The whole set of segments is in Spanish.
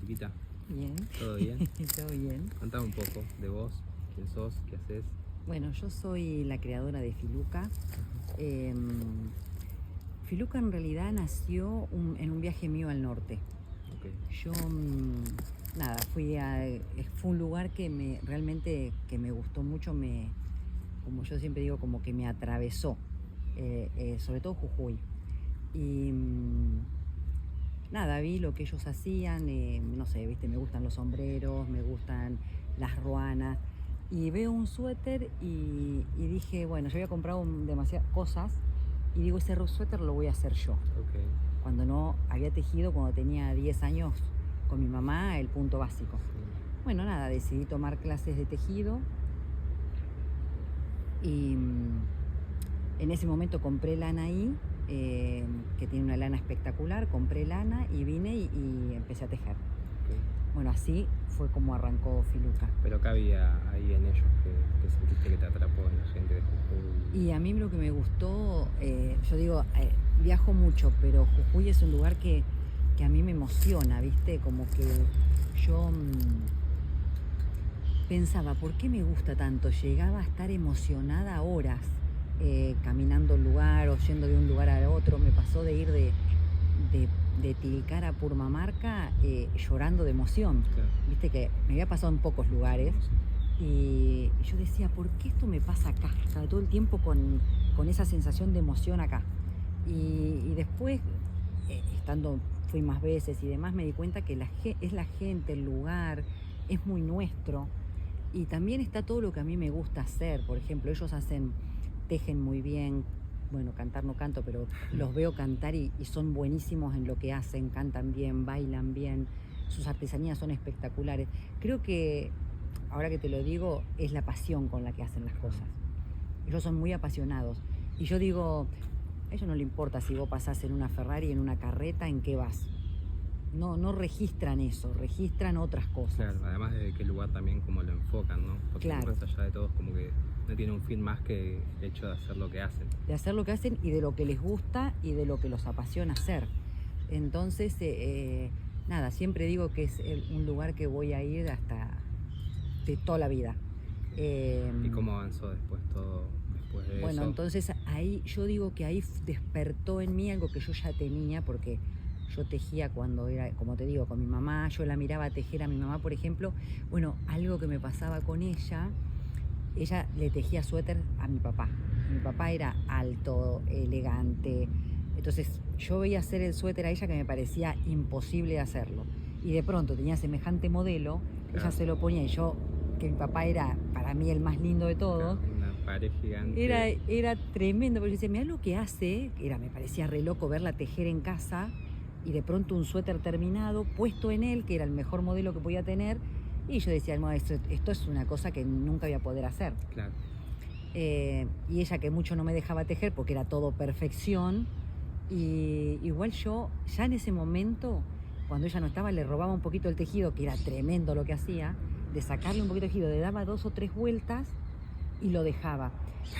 chiquita? Bien. ¿Todo bien? Todo bien. Contame un poco de vos, quién sos, qué haces. Bueno, yo soy la creadora de Filuca. Filuca en realidad nació en un viaje mío al norte. Okay. Yo, nada, fue un lugar que realmente me gustó mucho, como yo siempre digo, como que me atravesó, sobre todo Jujuy. Y nada, vi lo que ellos hacían, no sé, viste, me gustan los sombreros, me gustan las ruanas. Y veo un suéter y dije, bueno, yo había comprado demasiadas cosas y digo, ese suéter lo voy a hacer yo. Okay. Cuando no había tejido, cuando tenía 10 años, con mi mamá, el punto básico. Sí. Bueno, nada, decidí tomar clases de tejido y en ese momento compré lana ahí, que tiene una lana espectacular, compré lana y vine y empecé a tejer. Okay. Bueno, así fue como arrancó Filuca. Pero ¿qué había ahí en ellos que sentiste que te atrapó en la gente de Jujuy? Y a mí lo que me gustó, yo digo, viajo mucho, pero Jujuy es un lugar que a mí me emociona, ¿viste? Como que yo pensaba, ¿por qué me gusta tanto? Llegaba a estar emocionada horas caminando el lugar o yendo de un lugar a otro. Me pasó de ir de Tilcara a Purmamarca llorando de emoción. Claro. Viste que me había pasado en pocos lugares. Y yo decía, ¿por qué esto me pasa acá? Estaba todo el tiempo con esa sensación de emoción acá. Y después, fui más veces y demás, me di cuenta que es la gente, el lugar, es muy nuestro. Y también está todo lo que a mí me gusta hacer. Por ejemplo, ellos tejen muy bien. Bueno, cantar no canto, pero los veo cantar y son buenísimos en lo que hacen, cantan bien, bailan bien, sus artesanías son espectaculares. Creo que, ahora que te lo digo, es la pasión con la que hacen las cosas. Ellos son muy apasionados. Y yo digo, a ellos no le importa si vos pasás en una Ferrari, en una carreta, en qué vas. No registran eso, registran otras cosas. Claro, además de qué lugar también como lo enfocan, ¿no? Porque claro, más allá de todo es como que no tiene un fin más que el hecho de hacer lo que hacen. De hacer lo que hacen y de lo que les gusta y de lo que los apasiona hacer. Entonces, nada, siempre digo que es un lugar que voy a ir hasta de toda la vida. ¿Y cómo avanzó después todo, después de bueno, eso? entonces ahí yo digo que ahí despertó en mí algo que yo ya tenía, porque yo tejía cuando era, como te digo, con mi mamá. Yo la miraba tejer a mi mamá, por ejemplo. Bueno, algo que me pasaba con ella le tejía suéter a mi papá. Mi papá era alto, elegante. Entonces yo veía hacer el suéter a ella que me parecía imposible de hacerlo. Y de pronto tenía semejante modelo, claro. Ella se lo ponía y yo, que mi papá era para mí el más lindo de todos. Claro, una pared gigante. Era tremendo, porque yo decía, mirá lo que hace. Me parecía re loco verla tejer en casa y de pronto un suéter terminado, puesto en él, que era el mejor modelo que podía tener. Y yo decía, no, esto es una cosa que nunca voy a poder hacer. Claro. Y ella, que mucho no me dejaba tejer porque era todo perfección. Y igual yo, ya en ese momento, cuando ella no estaba, le robaba un poquito el tejido, que era tremendo lo que hacía, de sacarle un poquito de tejido, le daba 2 o 3 vueltas y lo dejaba.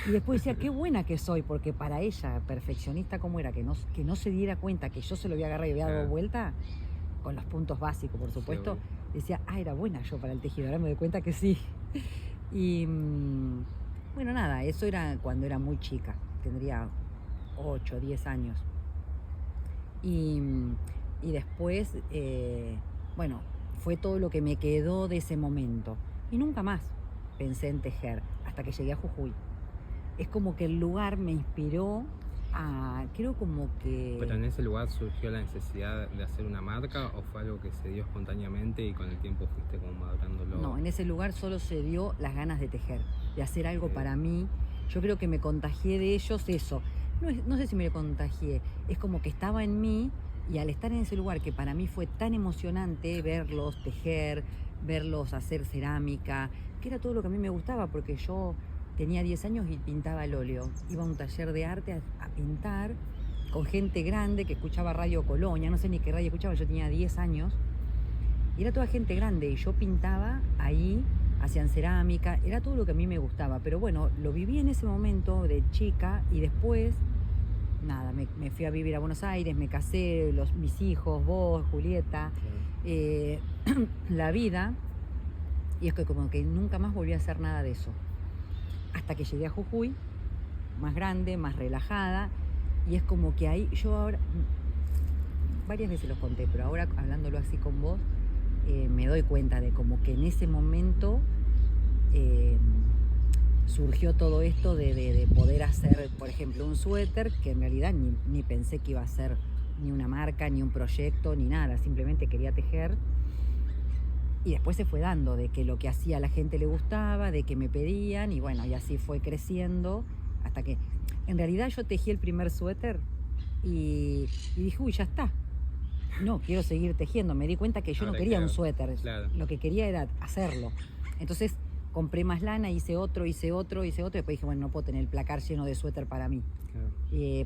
Y después decía, qué buena que soy, porque para ella, perfeccionista como era, que no se diera cuenta que yo se lo había agarrado y había dado vuelta, con los puntos básicos, por supuesto, sí, decía, era buena yo para el tejido. Ahora me doy cuenta que sí. Y bueno, nada, eso era cuando era muy chica, tendría 8, 10 años. Y después, bueno, fue todo lo que me quedó de ese momento. Y nunca más pensé en tejer, hasta que llegué a Jujuy. Es como que el lugar me inspiró creo como que... ¿Pero en ese lugar surgió la necesidad de hacer una marca o fue algo que se dio espontáneamente y con el tiempo fuiste como madurándolo? No, en ese lugar solo se dio las ganas de tejer, de hacer algo para mí. Yo creo que me contagié de ellos eso. No sé si me lo contagié, es como que estaba en mí, y al estar en ese lugar que para mí fue tan emocionante verlos tejer, verlos hacer cerámica, que era todo lo que a mí me gustaba, porque yo tenía 10 años y pintaba al óleo. Iba a un taller de arte a pintar con gente grande que escuchaba Radio Colonia, no sé ni qué radio escuchaba, yo tenía 10 años. Y era toda gente grande y yo pintaba ahí, hacían cerámica, era todo lo que a mí me gustaba. Pero bueno, lo viví en ese momento de chica y después nada, me fui a vivir a Buenos Aires, me casé, mis hijos, vos, Julieta, la vida, y es que como que nunca más volví a hacer nada de eso. Hasta que llegué a Jujuy, más grande, más relajada, y es como que ahí, yo ahora, varias veces los conté, pero ahora hablándolo así con vos, me doy cuenta de como que en ese momento surgió todo esto de poder hacer, por ejemplo, un suéter que en realidad ni pensé que iba a ser ni una marca, ni un proyecto, ni nada, simplemente quería tejer. Y después se fue dando de que lo que hacía a la gente le gustaba, de que me pedían, y bueno, y así fue creciendo, hasta que en realidad yo tejí el primer suéter y dije, uy, ya está. No, quiero seguir tejiendo. Me di cuenta que yo no quería un suéter, lo que quería era hacerlo. Entonces compré más lana, hice otro, y después dije, bueno, no puedo tener el placar lleno de suéter para mí.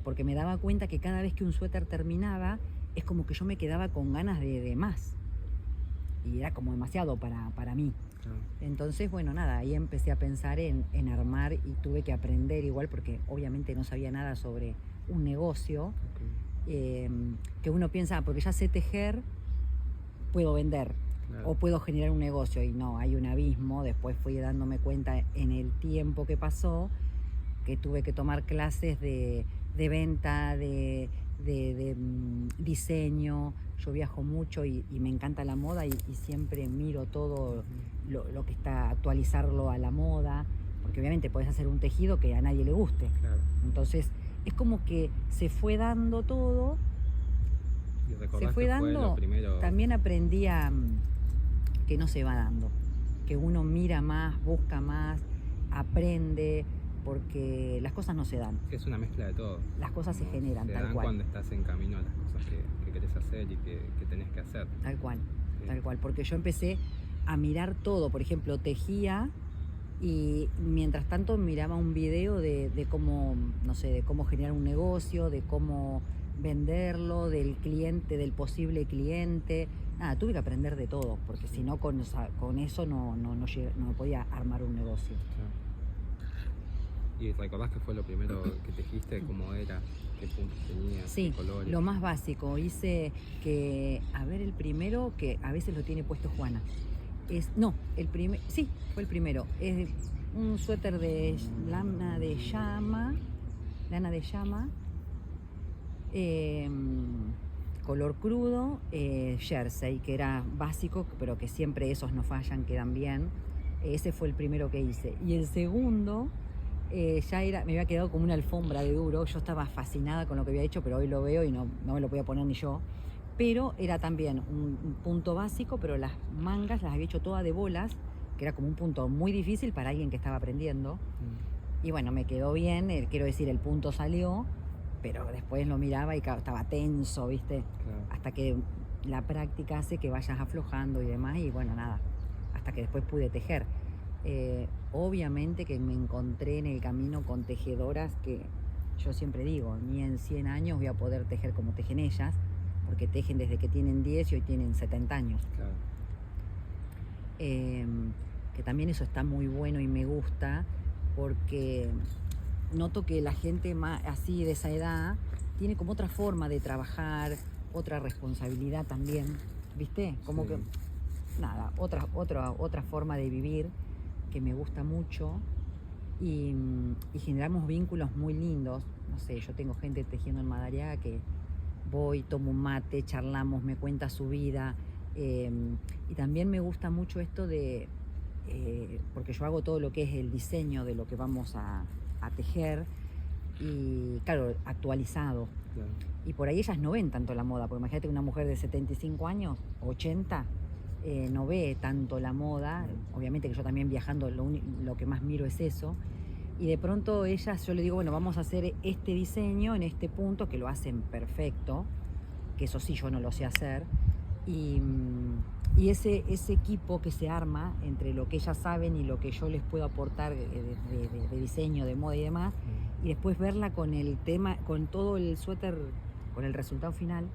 Porque me daba cuenta que cada vez que un suéter terminaba, es como que yo me quedaba con ganas de más. Y era como demasiado para mí. Entonces, bueno, nada, ahí empecé a pensar en armar y tuve que aprender igual porque obviamente no sabía nada sobre un negocio. Que uno piensa, porque ya sé tejer, puedo vender o puedo generar un negocio, y no, hay un abismo. Después fui dándome cuenta en el tiempo que pasó que tuve que tomar clases de venta, de diseño. Yo viajo mucho y me encanta la moda y siempre miro todo lo que está, actualizarlo a la moda, porque obviamente podés hacer un tejido que a nadie le guste. Entonces es como que se fue dando todo, se fue dando, también aprendí que no se va dando, que uno mira más, busca más, aprende, porque las cosas no se dan. Es una mezcla de todo. Las cosas se generan, se tal dan cual. Cuando estás en camino a las cosas que querés hacer y que tenés que hacer. Tal cual, tal cual, porque yo empecé a mirar todo, por ejemplo, tejía y mientras tanto miraba un video de cómo, no sé, de cómo generar un negocio, de cómo venderlo, del cliente, del posible cliente. Nada, tuve que aprender de todo, porque si no con eso no podía armar un negocio. ¿Y recordás qué fue lo primero que tejiste? ¿Cómo era? ¿Qué puntos tenía? Sí, ¿qué colores? Lo más básico. Hice que, a ver, el primero, que a veces lo tiene puesto Juana. Sí, fue el primero. Es un suéter de lana de llama, color crudo, jersey, que era básico, pero que siempre esos no fallan, quedan bien. Ese fue el primero que hice. Y el segundo... me había quedado como una alfombra de duro. Yo estaba fascinada con lo que había hecho, pero hoy lo veo y no me lo podía poner ni yo. Pero era también un punto básico, pero las mangas las había hecho todas de bolas, que era como un punto muy difícil para alguien que estaba aprendiendo. Y bueno, me quedó bien, quiero decir, el punto salió, pero después lo miraba y estaba tenso, ¿viste? Hasta que la práctica hace que vayas aflojando y demás, y bueno, nada, hasta que después pude tejer. Obviamente que me encontré en el camino con tejedoras que yo siempre digo, ni en 100 años voy a poder tejer como tejen ellas, porque tejen desde que tienen 10 y hoy tienen 70 años. Que también eso está muy bueno y me gusta, porque noto que la gente más así de esa edad tiene como otra forma de trabajar, otra responsabilidad también, ¿viste? Como que, nada, otra forma de vivir que me gusta mucho, y generamos vínculos muy lindos. No sé, yo tengo gente tejiendo en Madariaga que voy, tomo un mate, charlamos, me cuenta su vida, y también me gusta mucho esto porque yo hago todo lo que es el diseño de lo que vamos a tejer, y claro, actualizado. Y por ahí ellas no ven tanto la moda, porque imagínate una mujer de 75 años, 80, no ve tanto la moda. Obviamente que yo también viajando lo que más miro es eso, y de pronto ellas, yo le digo, bueno, vamos a hacer este diseño en este punto, que lo hacen perfecto, que eso sí yo no lo sé hacer, y ese equipo que se arma entre lo que ellas saben y lo que yo les puedo aportar de diseño, de moda y demás, y después verla con el tema, con todo el suéter, con el resultado final.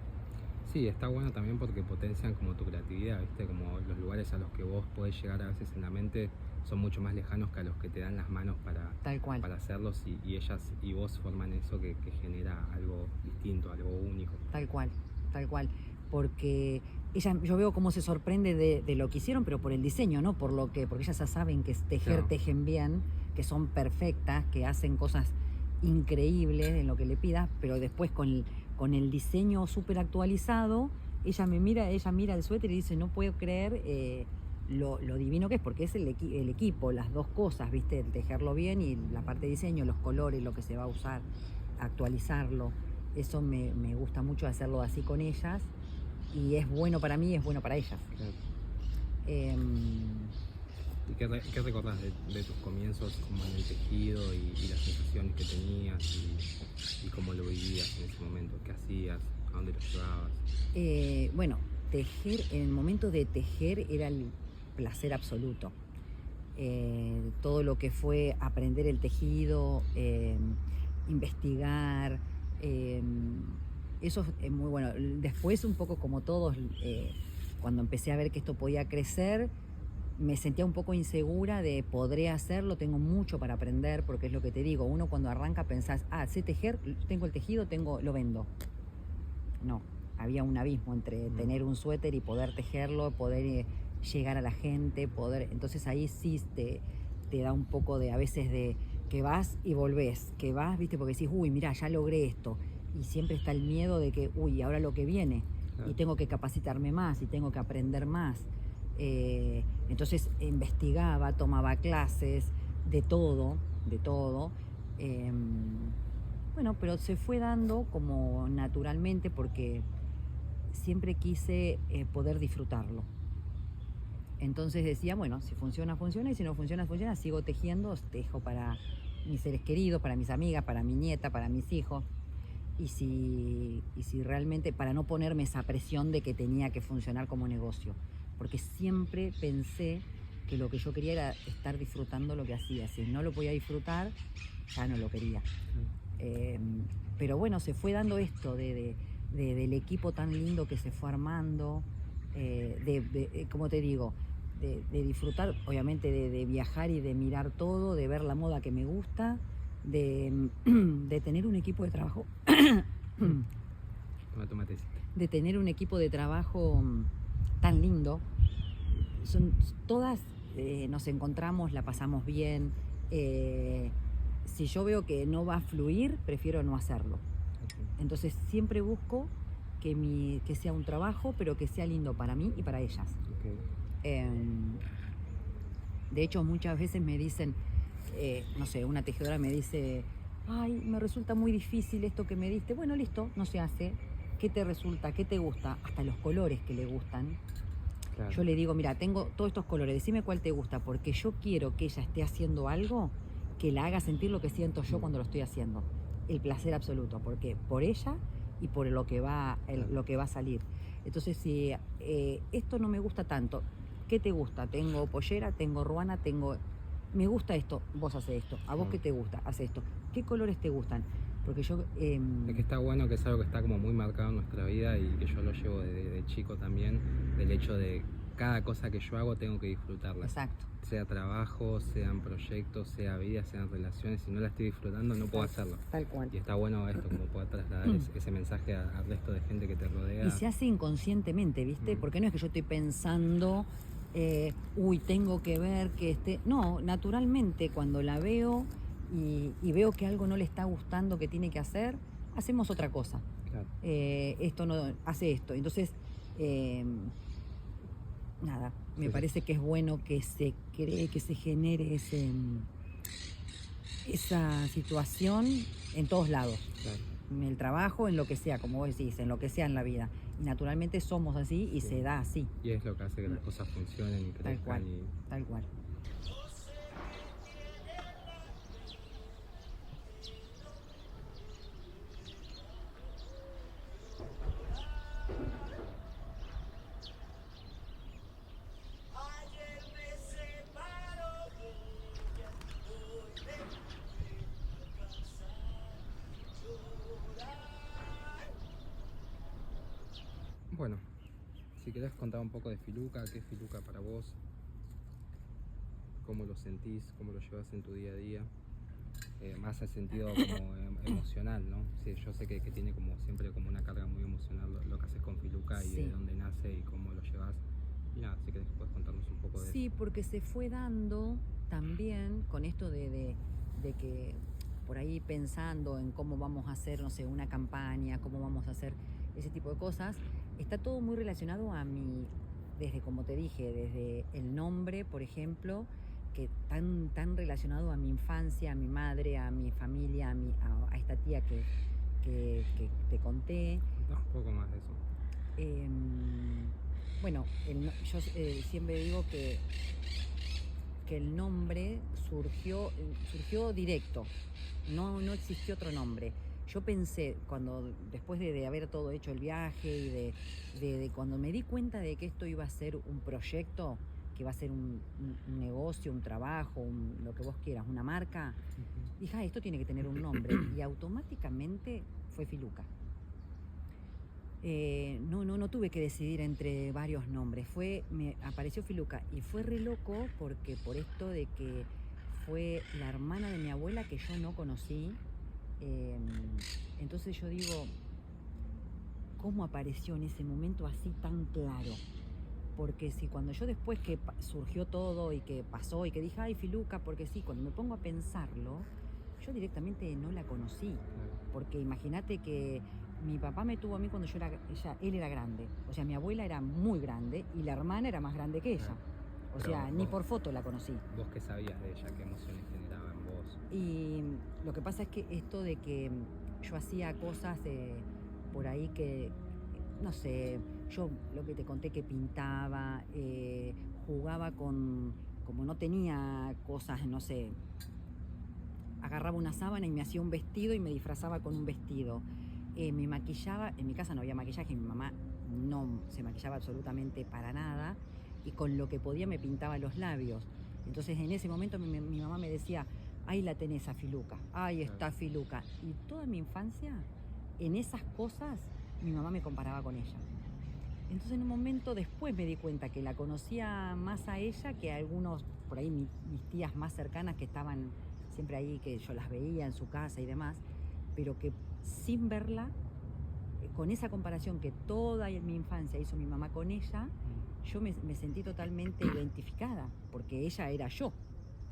Sí, está bueno también porque potencian como tu creatividad, ¿viste? Como los lugares a los que vos podés llegar a veces en la mente son mucho más lejanos que a los que te dan las manos Tal cual. para hacerlos y ellas y vos forman eso que genera algo distinto, algo único. Tal cual, tal cual. Porque yo veo cómo se sorprende de lo que hicieron, pero por el diseño, ¿no? Porque ellas ya saben que tejer, Claro. tejen bien, que son perfectas, que hacen cosas increíbles en lo que le pidas, pero después con el diseño súper actualizado, ella mira el suéter y dice, no puedo creer lo divino que es, porque es el equipo, las dos cosas, ¿viste? El tejerlo bien y la parte de diseño, los colores, lo que se va a usar, actualizarlo. Eso me gusta mucho hacerlo así con ellas y es bueno para mí y es bueno para ellas. Claro. Eh, ¿Y qué recordás de tus comienzos como en el tejido y las sensaciones que tenías y cómo lo vivías en ese momento? ¿Qué hacías? ¿A dónde lo llevabas? bueno, tejer, en el momento de tejer era el placer absoluto. Todo lo que fue aprender el tejido, investigar, eso es muy bueno. Después un poco como todos, cuando empecé a ver que esto podía crecer, me sentía un poco insegura de podré hacerlo, tengo mucho para aprender, porque es lo que te digo, uno cuando arranca pensás, sé tejer, tengo el tejido, lo vendo. No, había un abismo entre tener un suéter y poder tejerlo, poder llegar a la gente, entonces ahí sí te da un poco de, a veces de que vas y volvés, que vas, viste, porque decís, uy, mira, ya logré esto, y siempre está el miedo de que, uy, ahora lo que viene, Claro. y tengo que capacitarme más, y tengo que aprender más. Entonces investigaba, tomaba clases, de todo. Bueno, pero se fue dando como naturalmente porque siempre quise poder disfrutarlo. Entonces decía, bueno, si funciona, funciona, y si no funciona, funciona, sigo tejiendo, tejo para mis seres queridos, para mis amigas, para mi nieta, para mis hijos. Y si realmente, para no ponerme esa presión de que tenía que funcionar como negocio, porque siempre pensé que lo que yo quería era estar disfrutando lo que hacía. Si no lo podía disfrutar, ya no lo quería. Pero bueno, se fue dando esto del equipo tan lindo que se fue armando, como te digo, de disfrutar, obviamente, de viajar y de mirar todo, de ver la moda que me gusta, de tener un equipo de trabajo. De tener un equipo de trabajo tan lindo. Son todas, nos encontramos, la pasamos bien. Si yo veo que no va a fluir, prefiero no hacerlo. Entonces siempre busco que sea un trabajo, pero que sea lindo para mí y para ellas. De hecho, muchas veces me dicen, no sé, una tejedora me dice, ay, me resulta muy difícil esto que me diste. Bueno, listo, no se hace. ¿Qué te resulta? ¿Qué te gusta? Hasta los colores que le gustan. Claro. Yo le digo, mira, tengo todos estos colores, decime cuál te gusta, porque yo quiero que ella esté haciendo algo que la haga sentir lo que siento yo cuando lo estoy haciendo. El placer absoluto, porque por ella y por lo que va a salir. Entonces, si esto no me gusta tanto, ¿qué te gusta? Tengo pollera, tengo ruana, me gusta esto, vos haces esto. ¿A vos qué te gusta? Haz esto. ¿Qué colores te gustan? Porque yo... Es que está bueno, que es algo que está como muy marcado en nuestra vida y que yo lo llevo de chico también, del hecho de cada cosa que yo hago tengo que disfrutarla. Exacto. Sea trabajo, sean proyectos, sea vida, sean relaciones, si no la estoy disfrutando no puedo hacerlo. Tal cual. Y está bueno esto, como poder trasladar ese mensaje al resto de gente que te rodea. Y se hace inconscientemente, ¿viste? Porque no es que yo estoy pensando, tengo que ver que No, naturalmente cuando la veo y veo que algo no le está gustando que tiene que hacer, hacemos otra cosa. Claro. Esto no hace esto. Entonces, nada, me parece que es bueno que se cree, que se genere esa situación en todos lados. Claro. En el trabajo, en lo que sea, como vos decís, en lo que sea en la vida. Y naturalmente somos así y se da así. Y es lo que hace que las cosas funcionen y crezcan. Tal cual. Bueno, si querés contar un poco de Filuca, ¿qué es Filuca para vos? ¿Cómo lo sentís? ¿Cómo lo llevas en tu día a día? Más al sentido como emocional, ¿no? Sí, yo sé que tiene como siempre como una carga muy emocional lo que haces con Filuca y Sí. de dónde nace y cómo lo llevas. Y nada, si querés puedes contarnos un poco de Sí, eso. porque se fue dando también con esto de que por ahí pensando en cómo vamos a hacer, no sé, una campaña, cómo vamos a hacer ese tipo de cosas, está todo muy relacionado a mi, desde como te dije, desde el nombre, por ejemplo, que tan relacionado a mi infancia, a mi madre, a mi familia, a esta tía que te conté. Contá un poco más de eso. Bueno, yo siempre digo que el nombre surgió directo, no existió otro nombre. Yo pensé, después de haber todo hecho el viaje y de cuando me di cuenta de que esto iba a ser un proyecto, que iba a ser un negocio, un trabajo, lo que vos quieras, una marca, dije, esto tiene que tener un nombre. Y automáticamente fue Filuca. No tuve que decidir entre varios nombres. Me apareció Filuca y fue re loco porque por esto de que fue la hermana de mi abuela que yo no conocí. Entonces yo digo, ¿cómo apareció en ese momento así tan claro? Porque si cuando yo después que surgió todo y que pasó y que dije, ay, Filuca, porque sí, cuando me pongo a pensarlo, yo directamente no la conocí. Porque imagínate que mi papá me tuvo a mí cuando él era grande. O sea, mi abuela era muy grande y la hermana era más grande que ella. Claro. O Pero sea, ni vos- por foto la conocí. ¿Vos qué sabías de ella? ¿Qué emociones generaba en vos? Y lo que pasa es que esto de que yo hacía cosas por ahí que, no sé, yo lo que te conté que pintaba, jugaba como no tenía cosas, no sé, agarraba una sábana y me hacía un vestido y me disfrazaba con un vestido. Me maquillaba, en mi casa no había maquillaje, mi mamá no se maquillaba absolutamente para nada y con lo que podía me pintaba los labios. Entonces en ese momento mi mamá me decía, ahí la tenés a Filuca, ahí está Filuca. Y toda mi infancia, en esas cosas, mi mamá me comparaba con ella. Entonces en un momento después me di cuenta que la conocía más a ella que a algunos, por ahí mis tías más cercanas que estaban siempre ahí, que yo las veía en su casa y demás, pero que sin verla, con esa comparación que toda mi infancia hizo mi mamá con ella, yo me sentí totalmente identificada, porque ella era yo,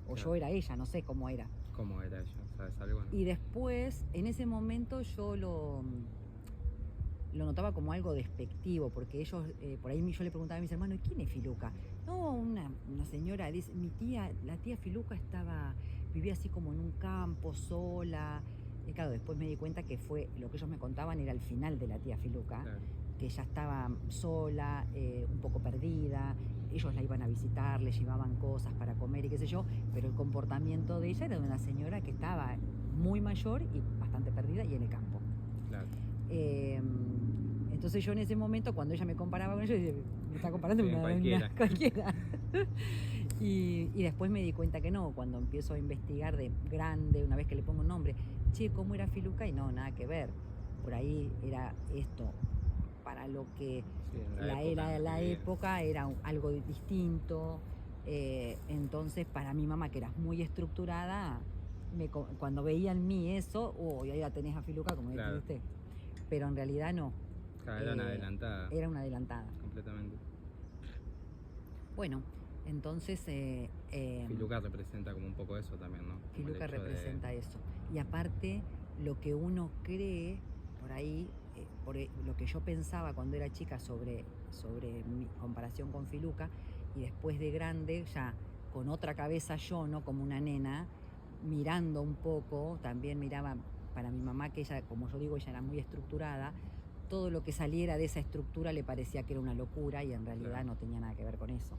o yo era ella, no sé cómo era. ¿Cómo era ella? ¿Sabes algo? No? Y después, en ese momento, yo lo notaba como algo despectivo, porque ellos, por ahí yo le preguntaba a mis hermanos, ¿quién es Filuca? No, una señora, dice, la tía Filuca vivía así como en un campo, sola. Y claro, después me di cuenta que lo que ellos me contaban era el final de la tía Filuca, Claro. que ella estaba sola, un poco perdida, ellos la iban a visitar, le llevaban cosas para comer y qué sé yo, pero el comportamiento de ella era de una señora que estaba muy mayor y bastante perdida y en el campo. Claro. Entonces yo en ese momento, cuando ella me comparaba con ella, me está comparando con cualquiera. cualquiera. Y después me di cuenta que no, cuando empiezo a investigar de grande, una vez que le pongo un nombre, che, ¿cómo era Filuca? Y no, nada que ver. Por ahí era esto, para lo que la época era algo distinto. Entonces para mi mamá, que era muy estructurada, cuando veía en mí eso, ya la tenés a Filuca, como dijiste. Pero en realidad no. Claro, era una adelantada. Era una adelantada. Completamente. Bueno, entonces... Filuca representa como un poco eso también, ¿no? Como Filuca representa eso. Y aparte, lo que uno cree por ahí, lo que yo pensaba cuando era chica sobre mi comparación con Filuca, y después de grande, ya con otra cabeza yo, ¿no? Como una nena, mirando un poco, también miraba para mi mamá, que ella, como yo digo, ella era muy estructurada, todo lo que saliera de esa estructura le parecía que era una locura y en realidad no tenía nada que ver con eso.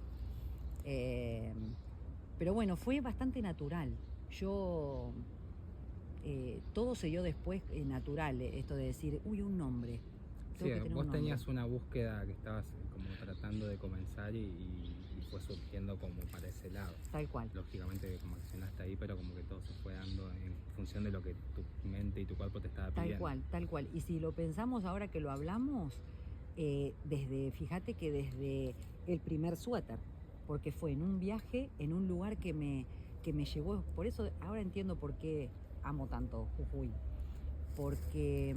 Pero bueno, fue bastante natural. Todo se dio después natural, esto de decir, un nombre. Sí, vos tenías una búsqueda que estabas como tratando de comenzar y fue surgiendo como para ese lado. Tal cual. Lógicamente como accionaste ahí, pero como que todo se fue dando en función de lo que tu mente y tu cuerpo te estaba pidiendo. Tal cual. Y si lo pensamos ahora que lo hablamos, Fíjate que desde el primer suéter, porque fue en un viaje, en un lugar que me llevó, por eso ahora entiendo por qué amo tanto Jujuy, porque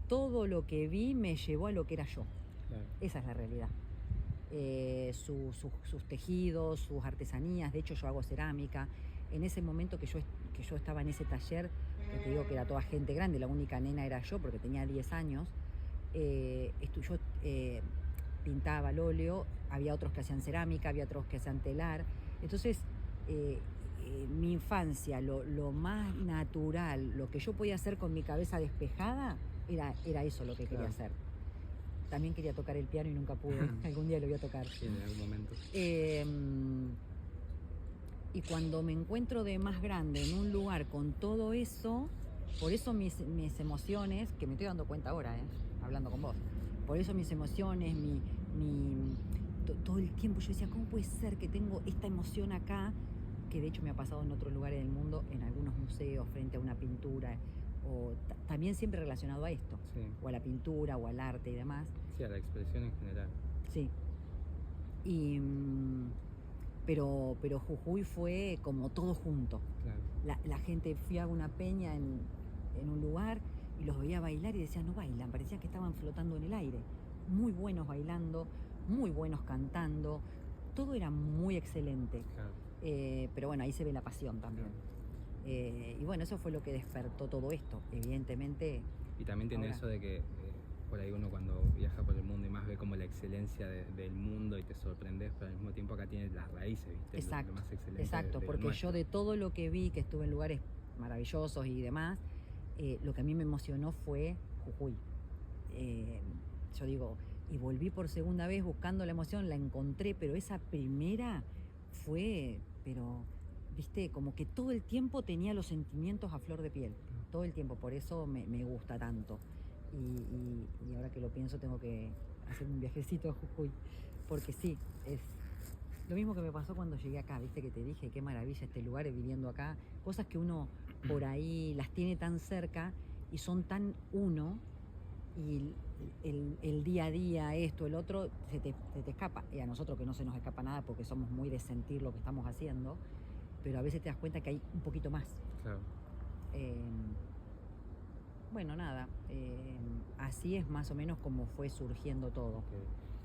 todo lo que vi me llevó a lo que era yo, Claro. esa es la realidad. Sus tejidos, sus artesanías, de hecho yo hago cerámica. En ese momento que yo estaba en ese taller, que te digo que era toda gente grande, la única nena era yo porque tenía 10 años, yo pintaba al óleo, había otros que hacían cerámica, había otros que hacían telar. Entonces, mi infancia, lo más natural, lo que yo podía hacer con mi cabeza despejada, era eso lo que quería hacer. También quería tocar el piano y nunca pude. Algún día lo voy a tocar. Sí, en algún momento. Y cuando me encuentro de más grande en un lugar con todo eso, por eso mis emociones, que me estoy dando cuenta ahora, hablando con vos, por eso mis emociones, todo el tiempo yo decía, ¿cómo puede ser que tengo esta emoción acá? Que de hecho me ha pasado en otros lugares del mundo, en algunos museos, frente a una pintura, o también siempre relacionado a esto, Sí. o a la pintura, o al arte y demás. Sí, a la expresión en general. Sí. Pero Jujuy fue como todo junto. Claro. La gente, fui a una peña en un lugar y los veía bailar y decía, no bailan, parecía que estaban flotando en el aire. Muy buenos bailando, muy buenos cantando, todo era muy excelente. Claro. Pero bueno, ahí se ve la pasión también. Y bueno, eso fue lo que despertó todo esto, evidentemente. Y también tiene ahora, eso de que por ahí uno cuando viaja por el mundo y más ve como la excelencia del mundo y te sorprendes, pero al mismo tiempo acá tienes las raíces, ¿viste? Exacto, lo más excelente exacto, de lo porque nuestro. yo de todo lo que vi, que estuve en lugares maravillosos y demás, lo que a mí me emocionó fue Jujuy. Yo digo, y volví por segunda vez buscando la emoción, la encontré, pero esa primera fue, pero, viste, como que todo el tiempo tenía los sentimientos a flor de piel, todo el tiempo, por eso me gusta tanto. Y ahora que lo pienso tengo que hacer un viajecito a Jujuy, porque sí, es lo mismo que me pasó cuando llegué acá, viste que te dije, qué maravilla este lugar, viviendo acá, cosas que uno por ahí las tiene tan cerca y son tan uno, y el día a día, esto, el otro, se te escapa. Y a nosotros que no se nos escapa nada porque somos muy de sentir lo que estamos haciendo, pero a veces te das cuenta que hay un poquito más. Claro. Bueno, nada, así es más o menos como fue surgiendo todo.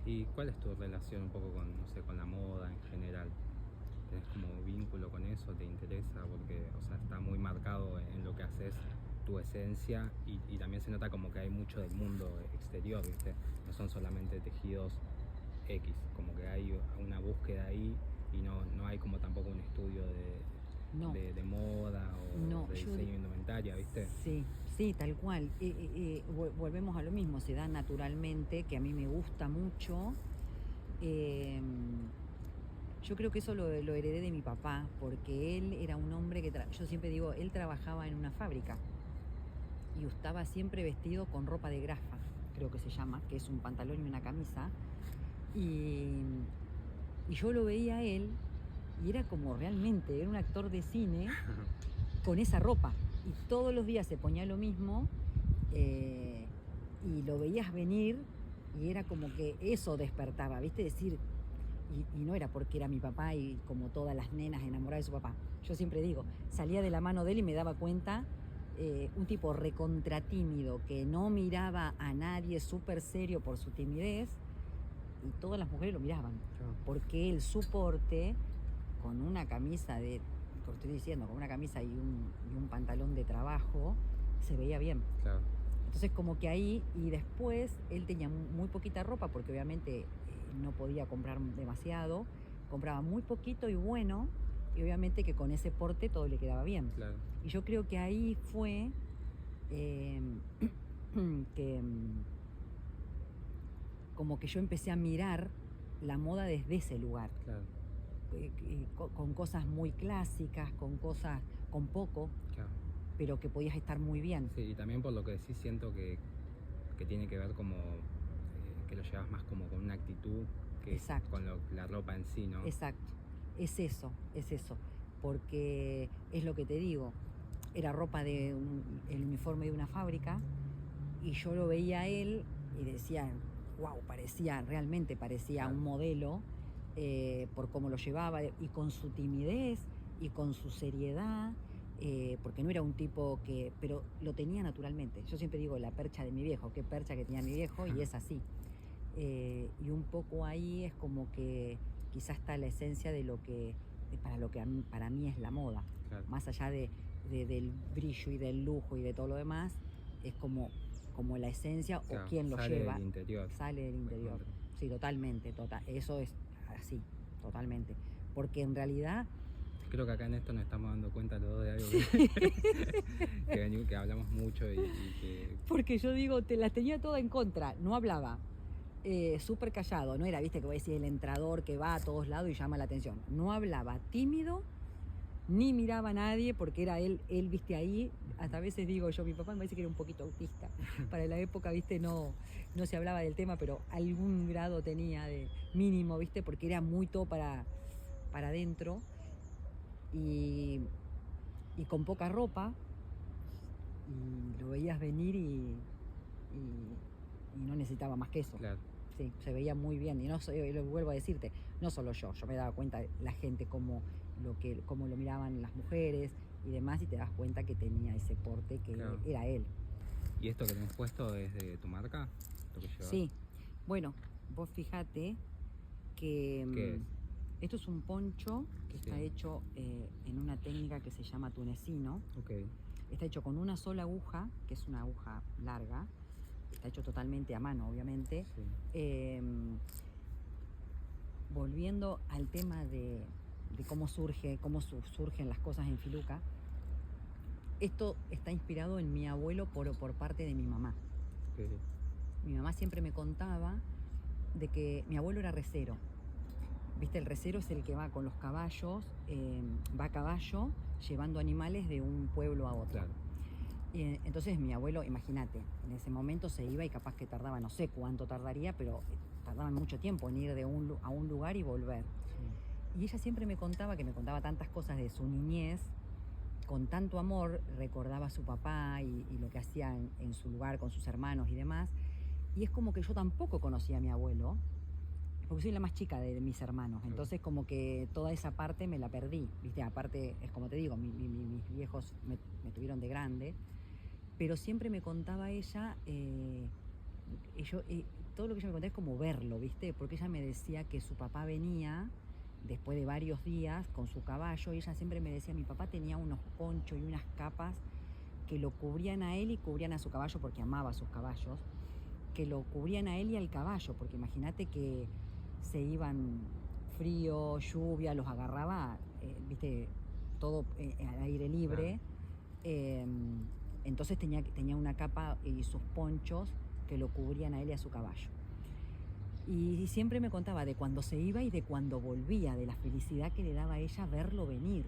Okay. ¿Y cuál es tu relación un poco con, no sé, con la moda en general? ¿Tenés como vínculo con eso? ¿Te interesa? Porque, o sea, está muy marcado en lo que haces tu esencia y también se nota como que hay mucho del mundo exterior, ¿viste? No son solamente tejidos X, como que hay una búsqueda ahí y no hay como tampoco un estudio de moda o de diseño de indumentaria, ¿viste? Sí, tal cual. Volvemos a lo mismo, se da naturalmente, que a mí me gusta mucho. Yo creo que eso lo heredé de mi papá, porque él era un hombre que, yo siempre digo, él trabajaba en una fábrica y estaba siempre vestido con ropa de grafa, creo que se llama, que es un pantalón y una camisa. Y yo lo veía a él y era como realmente, era un actor de cine con esa ropa. Y todos los días se ponía lo mismo y lo veías venir y era como que eso despertaba, ¿viste? Decir, y no era porque era mi papá y como todas las nenas enamoradas de su papá. Yo siempre digo, salía de la mano de él y me daba cuenta, un tipo recontratímido que no miraba a nadie, súper serio por su timidez, y todas las mujeres lo miraban. Claro. Porque el soporte, con una camisa de, como estoy diciendo, con una camisa y un pantalón de trabajo, se veía bien. Claro. Entonces como que ahí, y después él tenía muy poquita ropa porque obviamente no podía comprar demasiado, compraba muy poquito y bueno, y obviamente que con ese porte todo le quedaba bien. Claro. Y yo creo que ahí fue que como que yo empecé a mirar la moda desde ese lugar. Claro. Con cosas muy clásicas, con cosas con poco, Claro. pero que podías estar muy bien. Sí, y también por lo que decís siento que tiene que ver como que lo llevas más como con una actitud que Exacto. con la ropa en sí, ¿no? Exacto, es eso, porque es lo que te digo, era ropa el uniforme de una fábrica y yo lo veía a él y decía, wow, realmente parecía Claro. un modelo por cómo lo llevaba y con su timidez y con su seriedad, porque no era un tipo que, pero lo tenía naturalmente. Yo siempre digo la percha de mi viejo, qué percha que tenía mi viejo, y es así. Y un poco ahí es como que quizás está la esencia de lo que, para lo que para mí es la moda. Claro. Más allá del brillo y del lujo y de todo lo demás, es como la esencia Claro, o quién lo sale lleva. del interior. Sale del interior. Recontra. Sí, totalmente. Eso es así, totalmente. Porque en realidad Creo que acá en esto nos estamos dando cuenta los dos de algo que hablamos mucho y que... porque yo digo, te las tenía toda en contra, no hablaba, súper callado, no era, viste, que voy a decir el entrador que va a todos lados y llama la atención, no hablaba, tímido, ni miraba a nadie porque era él, viste, ahí, hasta a veces digo yo, mi papá me parece que era un poquito autista, para la época, viste, no se hablaba del tema, pero algún grado tenía de mínimo, viste, porque era muy todo para adentro y con poca ropa, y lo veías venir y no necesitaba más que eso. Claro. Sí, se veía muy bien. Y no lo vuelvo a decirte, no solo yo me daba cuenta de la gente cómo lo miraban las mujeres y demás, y te das cuenta que tenía ese porte que Claro. era él. ¿Y esto que tenés puesto es de tu marca? ¿Lo que llevas? Sí, bueno, vos fíjate que ¿Qué es? esto es un poncho que está hecho en una técnica que se llama tunecino. Ok. Está hecho con una sola aguja, que es una aguja larga. Está hecho totalmente a mano, obviamente. Sí. Volviendo al tema de cómo surgen las cosas en Filuca, esto está inspirado en mi abuelo por parte de mi mamá. Okay. Mi mamá siempre me contaba de que mi abuelo era recero. ¿Viste? El recero es el que va con los caballos, va a caballo llevando animales de un pueblo a otro. Claro. Y entonces mi abuelo, imagínate, en ese momento se iba y capaz que tardaba, no sé cuánto tardaría, pero tardaban mucho tiempo en ir a un lugar y volver. Sí. Y ella siempre me contaba tantas cosas de su niñez, con tanto amor, recordaba a su papá y lo que hacía en su lugar con sus hermanos y demás. Y es como que yo tampoco conocía a mi abuelo, porque soy la más chica de mis hermanos, entonces como que toda esa parte me la perdí, ¿viste? Aparte, es como te digo, mis viejos me tuvieron de grande, pero siempre me contaba ella, todo lo que ella me contaba es como verlo, ¿viste? Porque ella me decía que su papá venía después de varios días con su caballo, y ella siempre me decía, mi papá tenía unos ponchos y unas capas que lo cubrían a él y cubrían a su caballo, porque amaba a sus caballos, que lo cubrían a él y al caballo, porque imagínate que se iban frío, lluvia, los agarraba, viste, todo al aire libre. Claro. Entonces tenía una capa y sus ponchos que lo cubrían a él y a su caballo. Y siempre me contaba de cuando se iba y de cuando volvía, de la felicidad que le daba a ella verlo venir.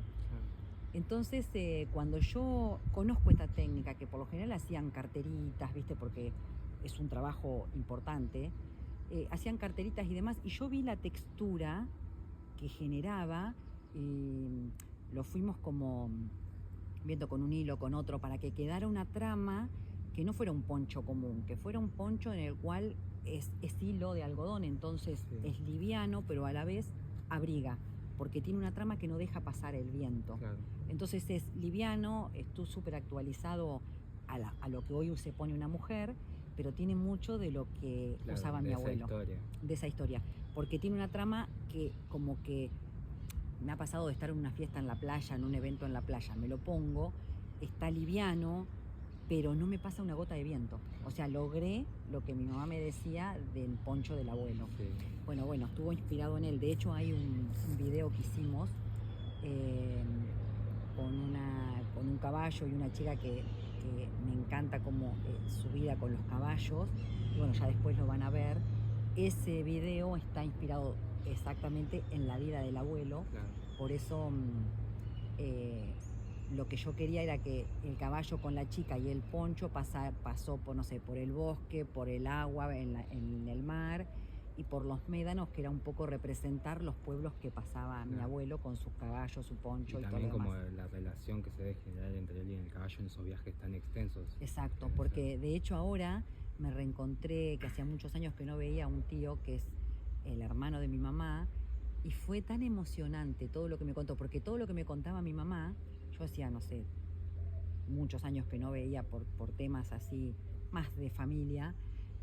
Entonces, cuando yo conozco esta técnica, que por lo general hacían carteritas, ¿viste? Porque es un trabajo importante, hacían carteritas y demás, y yo vi la textura que generaba, y lo fuimos como viendo con un hilo, con otro, para que quedara una trama que no fuera un poncho común, que fuera un poncho en el cual es hilo de algodón, entonces sí, es liviano, pero a la vez abriga, porque tiene una trama que no deja pasar el viento. Claro. Entonces es liviano, estuvo súper actualizado a lo que hoy se pone una mujer, pero tiene mucho de lo que usaba mi abuelo. De esa historia. Porque tiene una trama que como que me ha pasado de estar en una fiesta en la playa, en un evento en la playa, me lo pongo, está liviano, pero no me pasa una gota de viento. O sea, logré lo que mi mamá me decía del poncho del abuelo. Sí. Bueno, estuvo inspirado en él. De hecho, hay un video que hicimos con un caballo y una chica que me encanta como su vida con los caballos. Y bueno, ya después lo van a ver. Ese video está inspirado exactamente en la vida del abuelo. Claro. Por eso lo que yo quería era que el caballo con la chica y el poncho pasó por, no sé, por el bosque, por el agua, en el mar, y por los médanos, que era un poco representar los pueblos que pasaba mi abuelo con sus caballos, su poncho y todo lo demás. También como la relación que se debe generar entre él y el caballo en esos viajes tan extensos. Exacto, porque de hecho ahora me reencontré, que hacía muchos años que no veía a un tío que es el hermano de mi mamá, y fue tan emocionante todo lo que me contó, porque todo lo que me contaba mi mamá, yo hacía, no sé, muchos años que no veía por temas así, más de familia,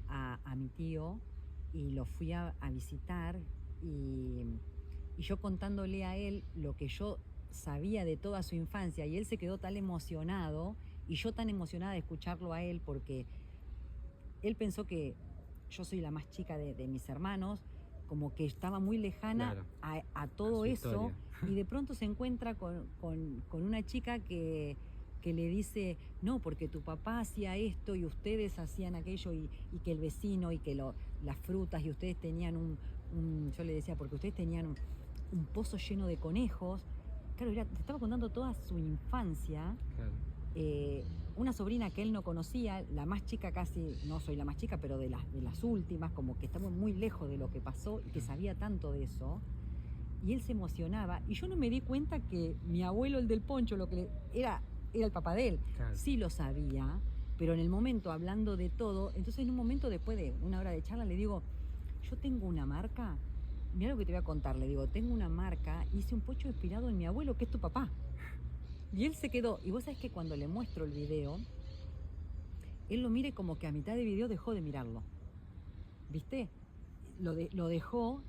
a mi tío, y lo fui a visitar, y, y yo contándole a él lo que yo sabía de toda su infancia, y él se quedó tan emocionado, y yo tan emocionada de escucharlo a él, porque él pensó que yo soy la más chica de mis hermanos, como que estaba muy lejana Claro, a a todo su eso, historia. y de pronto se encuentra con una chica que le dice, no, porque tu papá hacía esto y ustedes hacían aquello, y que el vecino y que las frutas, y ustedes tenían yo le decía, porque ustedes tenían un pozo lleno de conejos. Claro, te estaba contando toda su infancia. Claro. Una sobrina que él no conocía, la más chica casi, no soy la más chica, pero de las últimas, como que estamos muy lejos de lo que pasó y que sabía tanto de eso. Y él se emocionaba, y yo no me di cuenta que mi abuelo, el del poncho, era el papá de él. Claro. Sí lo sabía, pero en el momento, hablando de todo, entonces en un momento, después de una hora de charla, le digo, yo tengo una marca, mira lo que te voy a contar, le digo, tengo una marca, hice un poncho inspirado en mi abuelo, que es tu papá. Y él se quedó, y vos sabés que cuando le muestro el video, él lo mire como que a mitad de video dejó de mirarlo, ¿viste? Lo dejó,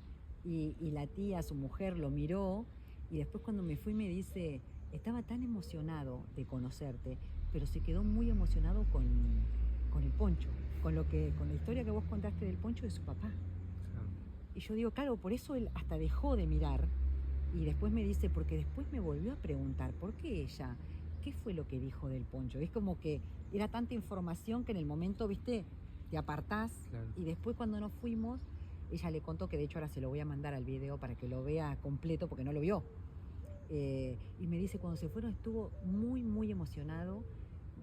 y la tía, su mujer, lo miró, y después cuando me fui me dice, estaba tan emocionado de conocerte, pero se quedó muy emocionado con el poncho, con la historia que vos contaste del poncho de su papá. Claro. Y yo digo, claro, por eso él hasta dejó de mirar. Y después me dice, porque después me volvió a preguntar, ¿por qué ella? ¿Qué fue lo que dijo del poncho? Es como que era tanta información que en el momento, viste, te apartás. Claro. Y después cuando nos fuimos, ella le contó, que de hecho ahora se lo voy a mandar al video para que lo vea completo, porque no lo vio. Y me dice, cuando se fueron estuvo muy, muy emocionado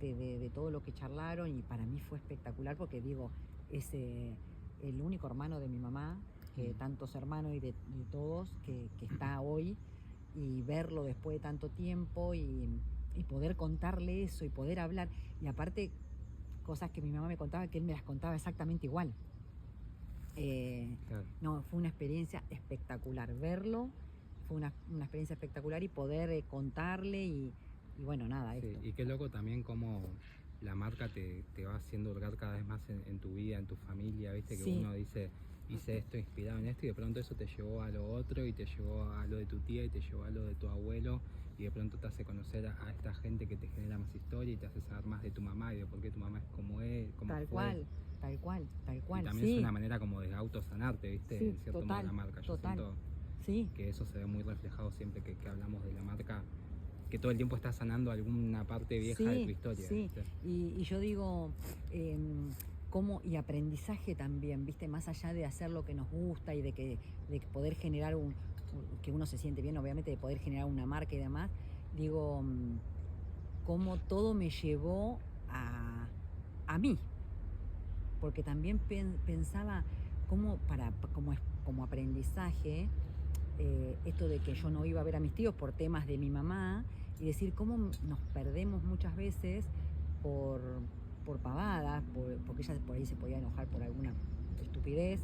de todo lo que charlaron, y para mí fue espectacular, porque digo, es el único hermano de mi mamá, que tantos hermanos y de todos, que está hoy, y verlo después de tanto tiempo, y poder contarle eso, y poder hablar, y aparte cosas que mi mamá me contaba, que él me las contaba exactamente igual. Claro. No, fue una experiencia espectacular verlo, fue una experiencia espectacular, y poder contarle, y bueno, nada, Sí, esto. y qué loco también cómo la marca te va haciendo hurgar cada vez más en tu vida, en tu familia, viste, que Sí. uno dice, hice esto inspirado en esto, y de pronto eso te llevó a lo otro, y te llevó a lo de tu tía, y te llevó a lo de tu abuelo, y de pronto te hace conocer a esta gente que te genera más historia, y te hace saber más de tu mamá y de por qué tu mamá es como es, como Tal fue. cual, tal cual, tal cual. Y también sí. es una manera como de autosanarte, viste, Sí, en cierto total, modo la marca. Yo total. siento Sí, que eso se ve muy reflejado siempre que hablamos de la marca, que todo el tiempo está sanando alguna parte vieja de tu historia. sí. ¿Viste? Y yo digo, y aprendizaje también, ¿viste? Más allá de hacer lo que nos gusta, y de poder generar que uno se siente bien, obviamente, de poder generar una marca y demás, digo, cómo todo me llevó a mí. Porque también pensaba como aprendizaje, esto de que yo no iba a ver a mis tíos por temas de mi mamá, y decir cómo nos perdemos muchas veces por pavadas, porque ella por ahí se podía enojar por alguna estupidez,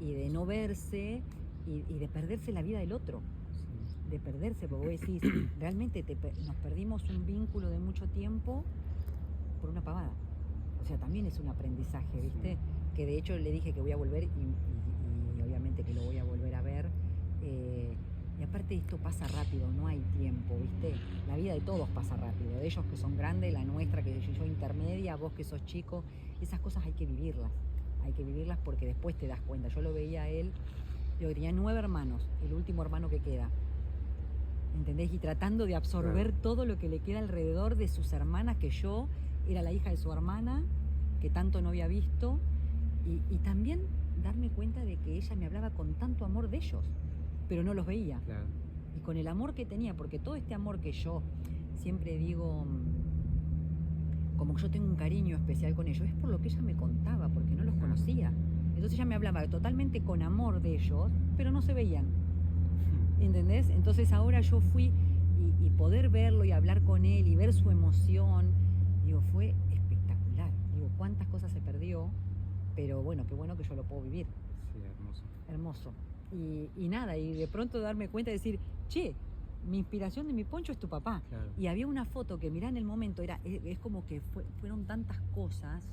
y de no verse, y de perderse la vida del otro, Sí. de perderse, porque vos decís, realmente nos perdimos un vínculo de mucho tiempo por una pavada. O sea, también es un aprendizaje, ¿viste? Sí. Que de hecho le dije que voy a volver, y obviamente que lo voy a volver a ver. Y aparte esto pasa rápido, no hay tiempo, ¿viste? La vida de todos pasa rápido, de ellos que son grandes, la nuestra que yo intermedia, vos que sos chico, esas cosas hay que vivirlas porque después te das cuenta. Yo lo veía a él, yo tenía 9 hermanos, el último hermano que queda, ¿entendés? Y tratando de absorber todo lo que le queda alrededor de sus hermanas, que yo era la hija de su hermana, que tanto no había visto, y también darme cuenta de que ella me hablaba con tanto amor de ellos, pero no los veía. Claro. Y con el amor que tenía, porque todo este amor que yo siempre digo, como que yo tengo un cariño especial con ellos, es por lo que ella me contaba, porque no los conocía. Entonces ella me hablaba totalmente con amor de ellos, pero no se veían. ¿Entendés? Entonces ahora yo fui, y poder verlo y hablar con él y ver su emoción, digo, fue espectacular. Digo, cuántas cosas se perdió pero bueno que yo lo puedo vivir. Sí, hermoso. Hermoso. Y nada, y de pronto darme cuenta de decir, che, mi inspiración de mi poncho es tu papá. Claro. Y había una foto que mirá en el momento, es como que fueron tantas cosas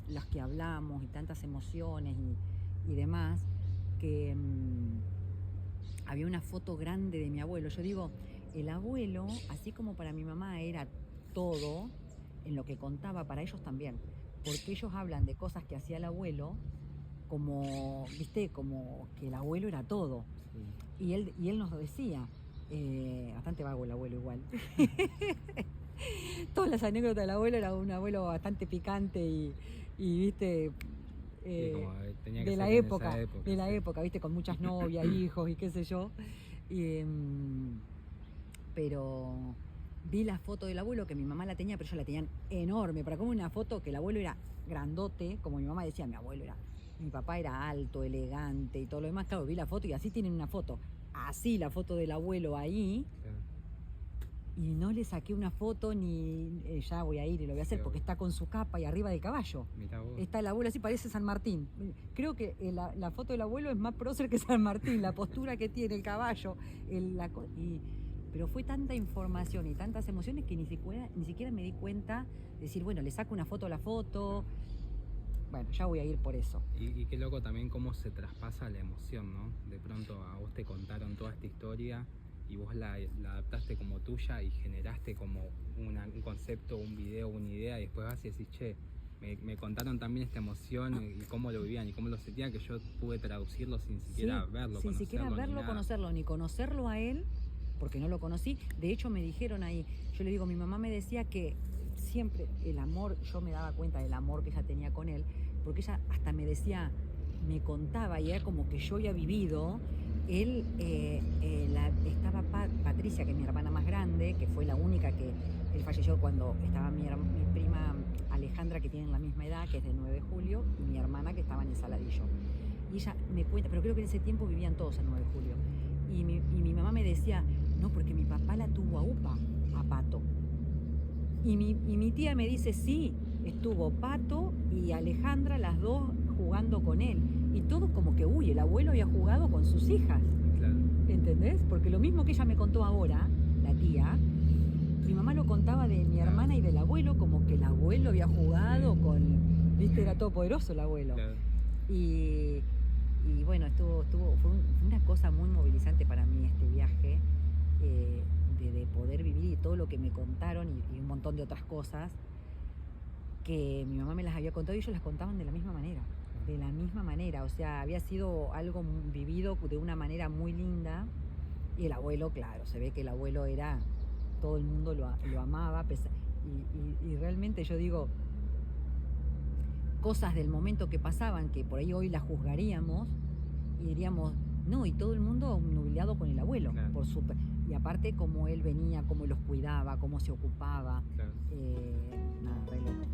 las que hablamos y tantas emociones y demás, que había una foto grande de mi abuelo. Yo digo, el abuelo, así como para mi mamá era todo, en lo que contaba, para ellos también. Porque ellos hablan de cosas que hacía el abuelo, como, viste, como que el abuelo era todo. Sí. Y él nos decía, bastante vago el abuelo igual. Todas las anécdotas del abuelo, era un abuelo bastante picante y viste, Sí, como tenía que de ser la en época, esa época, de la sí. época, viste, con muchas novias, hijos y qué sé yo. Pero vi la foto del abuelo, que mi mamá la tenía, pero ellos la tenían enorme, para como una foto que el abuelo era grandote, como mi mamá decía, mi papá era alto, elegante y todo lo demás. Claro, vi la foto y así tienen una foto, así la foto del abuelo ahí. Claro. Y no le saqué una foto ni ya voy a ir y lo voy a hacer, Sí, porque obvio. está con su capa y arriba del caballo. Mirá vos. Está el abuelo así, parece San Martín. Creo que la foto del abuelo es más prócer que San Martín, la postura que tiene el caballo. Pero fue tanta información y tantas emociones que ni siquiera me di cuenta de decir, bueno, le saco una foto a la foto. Bueno, ya voy a ir por eso. Y qué loco también cómo se traspasa la emoción, ¿no? De pronto a vos te contaron toda esta historia y vos la adaptaste como tuya y generaste como un concepto, un video, una idea, y después vas y decís, che, me contaron también esta emoción y cómo lo vivían y cómo lo sentían, que yo pude traducirlo sin siquiera verlo, sin siquiera conocerlo, verlo, ni nada. conocerlo, ni conocerlo a él, porque no lo conocí. De hecho, me dijeron ahí, yo le digo, mi mamá me decía que siempre el amor, yo me daba cuenta del amor que ella tenía con él, porque ella hasta me decía, me contaba, y era como que yo había vivido. Él, estaba Patricia, que es mi hermana más grande, que fue la única que él falleció cuando estaba mi prima Alejandra, que tienen la misma edad, que es del 9 de julio, y mi hermana, que estaba en Saladillo. Y ella me cuenta, pero creo que en ese tiempo vivían todos el 9 de julio. Y mi mamá me decía, no, porque mi papá la tuvo a UPA, a Pato. Y mi tía me dice, sí, estuvo Pato y Alejandra, las dos jugando con él. Y todos como que, el abuelo había jugado con sus hijas. Claro. ¿Entendés? Porque lo mismo que ella me contó ahora, la tía, mi mamá lo contaba de mi hermana y del abuelo, como que el abuelo había jugado con, viste, era todopoderoso el abuelo. Claro. Y bueno, fue una cosa muy movilizante para mí este viaje, de poder vivir y todo lo que me contaron y un montón de otras cosas que mi mamá me las había contado y ellos las contaban de la misma manera. De la misma manera, o sea, había sido algo vivido de una manera muy linda. Y el abuelo, claro, se ve que el abuelo era, todo el mundo lo amaba, y realmente yo digo, cosas del momento que pasaban, que por ahí hoy las juzgaríamos, y diríamos, no, y todo el mundo nubilado con el abuelo, Claro. y aparte cómo él venía, cómo los cuidaba, cómo se ocupaba, Claro. nada, re loco.